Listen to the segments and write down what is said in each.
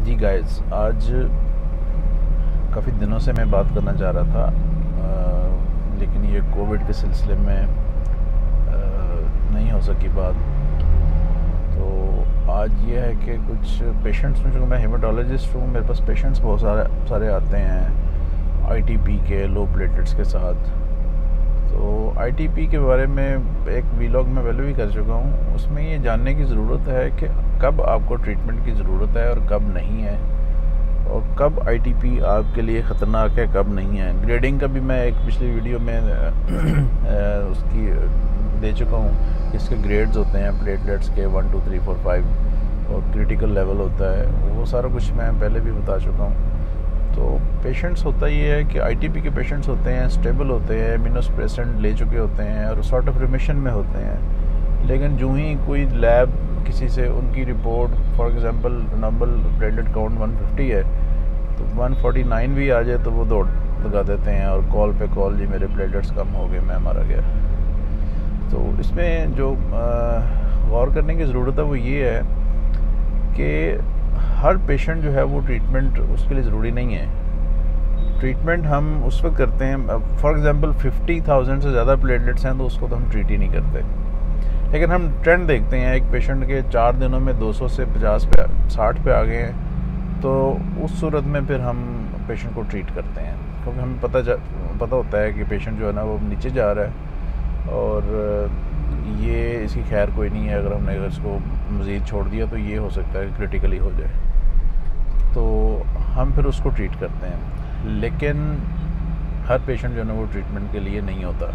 जी guys, आज काफ़ी दिनों से मैं बात करना चाह रहा था, लेकिन ये कोविड के सिलसिले में नहीं हो सकी बात। तो आज ये है कि कुछ पेशेंट्स में, जो मैं हेमाटोलॉजिस्ट हूँ, मेरे पास पेशेंट्स बहुत सारे आते हैं आईटीपी के लो प्लेटलेट्स के साथ। तो आईटीपी के बारे में एक वीलॉग में पहले भी कर चुका हूँ। उसमें ये जानने की ज़रूरत है कि कब आपको ट्रीटमेंट की ज़रूरत है और कब नहीं है, और कब आईटीपी आपके लिए ख़तरनाक है, कब नहीं है। ग्रेडिंग का भी मैं एक पिछली वीडियो में उसकी दे चुका हूँ। इसके ग्रेड्स होते हैं प्लेटलेट्स के 1 2 3 4 5, और क्रिटिकल लेवल होता है, वो सारा कुछ मैं पहले भी बता चुका हूँ। तो पेशेंट्स होता ये है कि आईटीपी के पेशेंट्स होते हैं, स्टेबल होते हैं, इम्यूनोसप्रेसेंट ले चुके होते हैं और सॉर्ट ऑफ रिमिशन में होते हैं। लेकिन जो ही कोई लैब किसी से उनकी report, for example normal platelet count 150 है, तो 149 भी आ जाए तो वो दौड़ लगा देते हैं और कॉल पे कॉल, जी मेरे प्लेटलेट्स कम हो गए, मैं मारा गया। तो इसमें जो गौर करने की ज़रूरत है वो ये है कि हर पेशेंट जो है वो ट्रीटमेंट उसके लिए ज़रूरी नहीं है। ट्रीटमेंट हम उस वक्त करते हैं, फॉर एग्जांपल 50,000 से ज़्यादा प्लेटलेट्स हैं तो उसको तो हम ट्रीट ही नहीं करते। लेकिन हम ट्रेंड देखते हैं, एक पेशेंट के 4 दिनों में 200 से 50 पे 60 पे आ गए हैं, तो उस सूरत में फिर हम पेशेंट को ट्रीट करते हैं, क्योंकि हमें पता होता है कि पेशेंट जो है ना वो नीचे जा रहा है और ये इसकी खैर कोई नहीं है। अगर हमने इसको मज़ीद छोड़ दिया तो ये हो सकता है क्रिटिकली हो जाए, तो हम फिर उसको ट्रीट करते हैं। लेकिन हर पेशेंट जो है ना वो ट्रीटमेंट के लिए नहीं होता।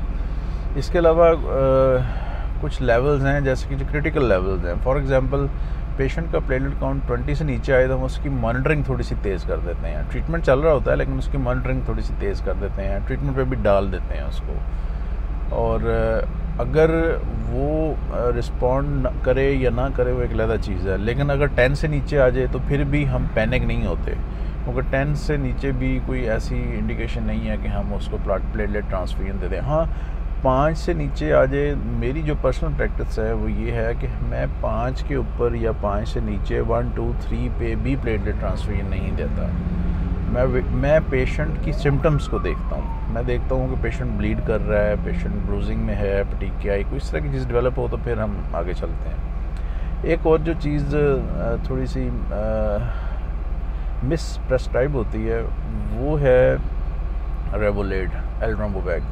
इसके अलावा कुछ लेवल्स हैं, जैसे कि जो क्रिटिकल लेवल्स हैं। फॉर एग्जांपल पेशेंट का प्लेटलेट काउंट 20 से नीचे आए तो हम उसकी मॉनिटरिंग थोड़ी सी तेज़ कर देते हैं। ट्रीटमेंट चल रहा होता है लेकिन उसकी मॉनिटरिंग थोड़ी सी तेज़ कर देते हैं, ट्रीटमेंट पे भी डाल देते हैं उसको। और अगर वो रिस्पॉन्ड करे या ना करे वो एक अलग चीज़ है। लेकिन अगर 10 से नीचे आ जाए तो फिर भी हम पैनिक नहीं होते, क्योंकि 10 से नीचे भी कोई ऐसी इंडिकेशन नहीं है कि हम उसको प्लेटलेट ट्रांसफ्यूजन दे दें। हाँ, 5 से नीचे आ जाए, मेरी जो पर्सनल प्रैक्टिस है वो ये है कि मैं 5 के ऊपर या 5 से नीचे 1 2 3 पे भी प्लेटलेट ट्रांसफ्यूजन नहीं देता। मैं पेशेंट की सिम्टम्स को देखता हूँ। मैं देखता हूँ कि पेशेंट ब्लीड कर रहा है, पेशेंट ब्रूजिंग में है, फटीग की आई, कोई इस तरह की चीज़ डेवलप हो तो फिर हम आगे चलते हैं। एक और जो चीज़ थोड़ी सी मिस प्रेस्क्राइब होती है वो है रेवोलेड, एल्ट्रामोबैग।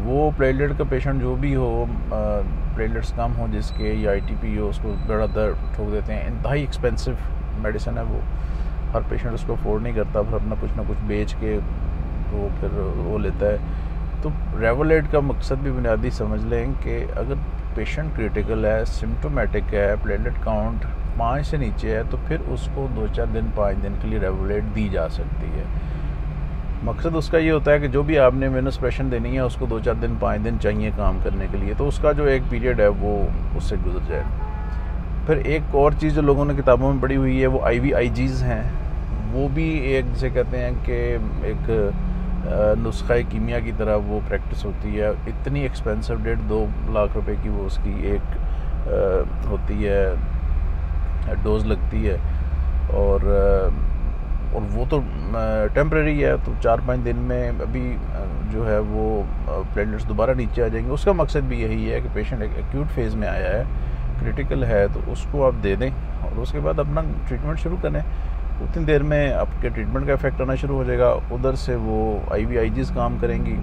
वो प्लेटलेट का पेशेंट जो भी हो, प्लेटलेट्स कम हो जिसके, या आईटीपी हो, उसको बड़ा दर्द ठोक देते हैं। इंतहाई एक्सपेंसिव मेडिसिन है वो, हर पेशेंट उसको अफोर्ड नहीं करता, फिर अपना कुछ ना कुछ बेच के वो फिर वो लेता है। तो रेवोलेट का मकसद भी बुनियादी समझ लें कि अगर पेशेंट क्रिटिकल है, सिम्टोमेटिक है, प्लेटलेट काउंट 5 से नीचे है, तो फिर उसको 2-4 दिन 5 दिन के लिए रेवोलेट दी जा सकती है। मकसद उसका ये होता है कि जो भी आपने इम्यूनोसप्रेशन देनी है उसको 2-4 दिन 5 दिन चाहिए काम करने के लिए, तो उसका जो एक पीरियड है वो उससे गुजर जाए। फिर एक और चीज़ जो लोगों ने किताबों में पढ़ी हुई है वो IVIGs हैं। वो भी एक, जिसे कहते हैं कि एक नुस्खा कीमिया की तरह वो प्रैक्टिस होती है। इतनी एक्सपेंसिव, 1.5-2 लाख रुपए की वो उसकी एक होती है, डोज लगती है, और वो तो टेम्परेरी है। तो 4-5 दिन में अभी जो है वो प्लेटलेट्स दोबारा नीचे आ जाएंगे। उसका मकसद भी यही है कि पेशेंट एक एक्यूट फेज़ में आया है, क्रिटिकल है, तो उसको आप दे दें और उसके बाद अपना ट्रीटमेंट शुरू करें। उतनी देर में आपके ट्रीटमेंट का इफेक्ट आना शुरू हो जाएगा, उधर से वो IVIGs काम करेंगी,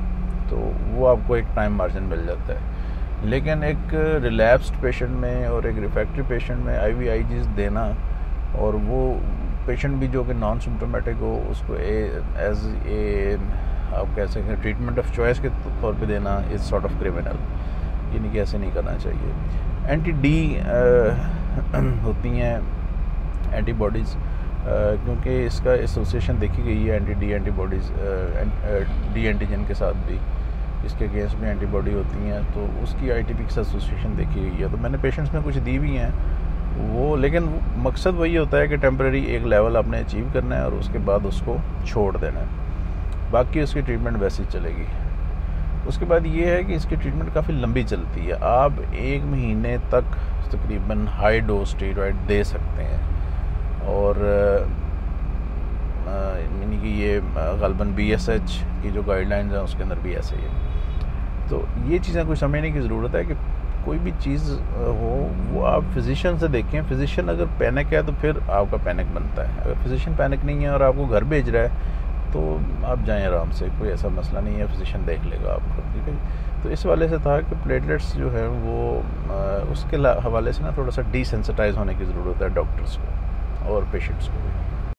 तो वो आपको एक टाइम मार्जिन मिल जाता है। लेकिन एक रिलैप्स्ड पेशेंट में और एक रिफ्रैक्टरी पेशेंट में IVIGs देना, और वो पेशेंट भी जो कि नॉन सिम्टोमेटिक हो, उसको एज ए आप कह सकते हैं ट्रीटमेंट ऑफ चॉइस के तौर पे देना, इज़ सॉर्ट ऑफ क्रिमिनल। यानी कि ऐसे नहीं करना चाहिए। एंटी-डी होती हैं एंटीबॉडीज़, क्योंकि इसका एसोसिएशन देखी गई है एंटी-डी एंटीबॉडीज़, डी एंटीजन के साथ भी इसके अगेंस्ट में एंटीबॉडी होती हैं, तो उसकी आईटीपी के साथ एसोसिएशन देखी गई है। तो मैंने पेशेंट्स में कुछ दी भी हैं वो, लेकिन मकसद वही होता है कि टेम्परेरी एक लेवल आपने अचीव करना है और उसके बाद उसको छोड़ देना है, बाकी उसकी ट्रीटमेंट वैसे ही चलेगी। उसके बाद ये है कि इसकी ट्रीटमेंट काफ़ी लंबी चलती है। आप 1 महीने तक तकरीबन हाई डोज स्टेरॉइड दे सकते हैं, और यानी कि ये ग़ालिबन BSH की जो गाइडलाइंस हैं उसके अंदर भी ऐसे ही है। तो ये चीज़ें कुछ समझने की ज़रूरत है कि कोई भी चीज़ हो वो आप फिजिशियन से देखें। फिजिशियन अगर पैनिक है तो फिर आपका पैनिक बनता है। अगर फिजिशियन पैनिक नहीं है और आपको घर भेज रहा है तो आप जाएं आराम से, कोई ऐसा मसला नहीं है, फिजिशियन देख लेगा आपको, ठीक है। तो इस वाले से था कि प्लेटलेट्स जो है वो उसके हवाले से ना थोड़ा सा डिसेंसिटाइज होने की ज़रूरत है डॉक्टर्स को और पेशेंट्स को भी।